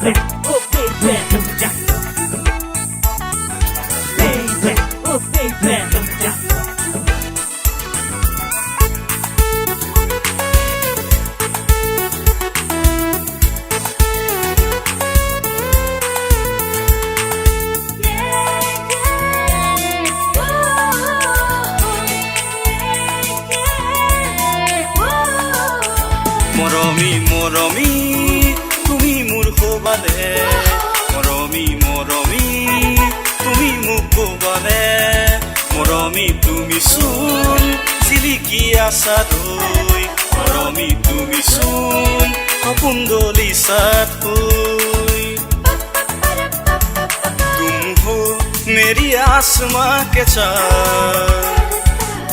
baby, oh baby, yeah. Baby, oh baby, yeah. মৰমী মৰমী তুমি মোৰ হবানে মৰমী মৰমী তুমি মোক হবানে মৰমী তুমি চোন জিলিকি আছা দৈ মৰমী তুমি চোন সপোন দলিছা থৈ तुम हो मेरी आसमां के चाँद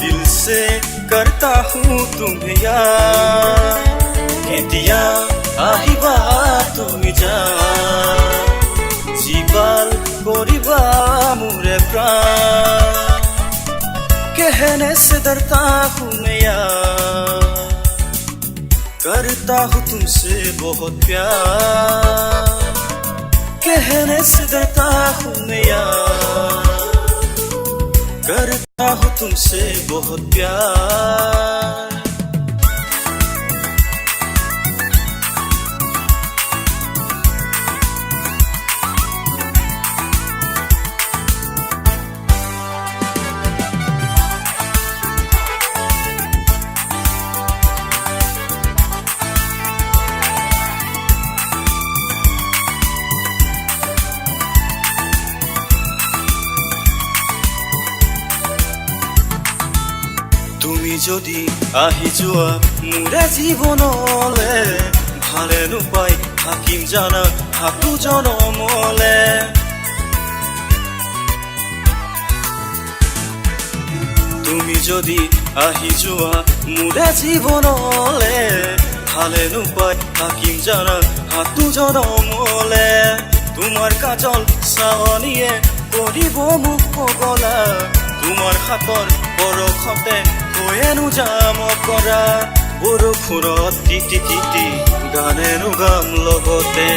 दिल से करता हूँ तुम्हें याद কেতিয়া আহিবা তুমি যান জীৱাল কৰিবা মোৰে প্ৰাণ कहने से डरता हूँ मैं यार करता हूँ तुमसे बहुत प्यार कहने से डरता हूँ मैं यार करता हूँ तुमसे बहुत प्यार তুমি যদি আহি যোৱা মোৰে জীৱনলে ভালে নোপাই থাকিম জানা হাতু জনমলে তুমি যদি আহি যোৱা মোৰে জীৱনলে ভালে নোপাই থাকিম জানা হাতু জনমলে তোমাৰ কাজল চাৱনিয়ে কৰিব মোক পগলা তোমাৰ হাতৰ বৰষতে হৈয়েনো যাম কৰা বৰষুণত তিতি তিতি গানেনো গাম লগতে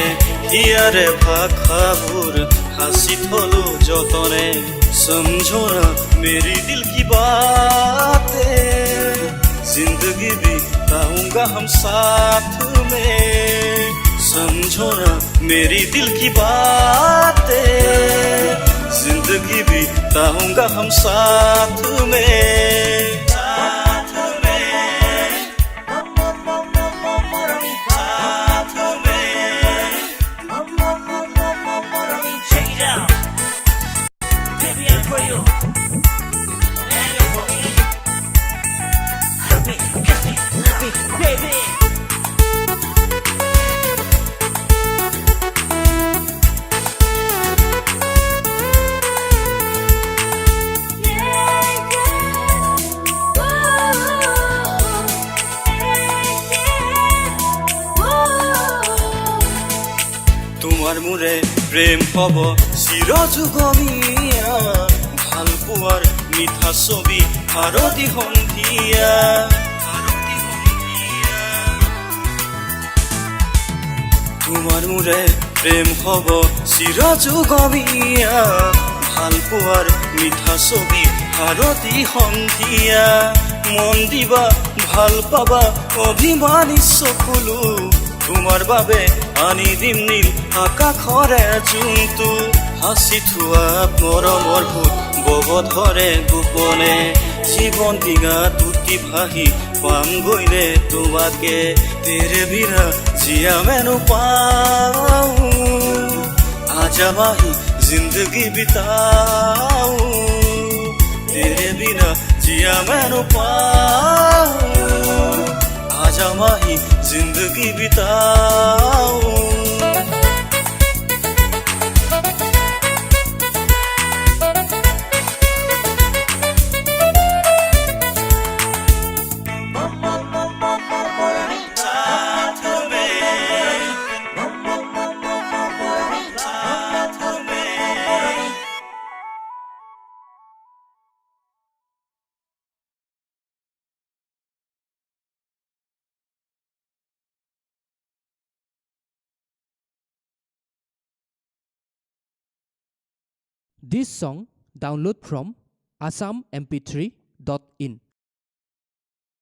হিয়াৰে ভাষাবোৰ সাঁচি থলো যতনে समझो ना मेरी दिल की बातें जिंदगी बिताऊंगा हम साथ में समझो ना मेरी दिल की बातें जिंदगी बिताऊंगा हम साथ में Baby. তোমাৰ মোৰে প্ৰেম হব চিৰযুগমীয়া ভাল পোৱাৰ মিঠা ছবি ভাৰতী সন্ধিয়া তোমাৰ মোৰে প্ৰেম হব চিৰযুগমীয়া ভাল পোৱাৰ মিঠা ছবি ভাৰতী সন্ধিয়া মন দিবা ভাল পাবা অভিমানী চকুলো তোমাৰ বাবে আনি দিম নীল আকাশৰে জোনটো হাসি থোৱা মৰমৰ ভূত বব ধৰে গোপনে জীৱন ডিঙা টুটি ভাহি পাম গইলে তোমাকে তেৰে বিনা জিয়া মেনো পাওঁ आजा माही जिंदगी बिताऊं तेरे बिना जिया मैं न पाऊं आजा माही जिंदगी बिताऊं This song download from asammp3.in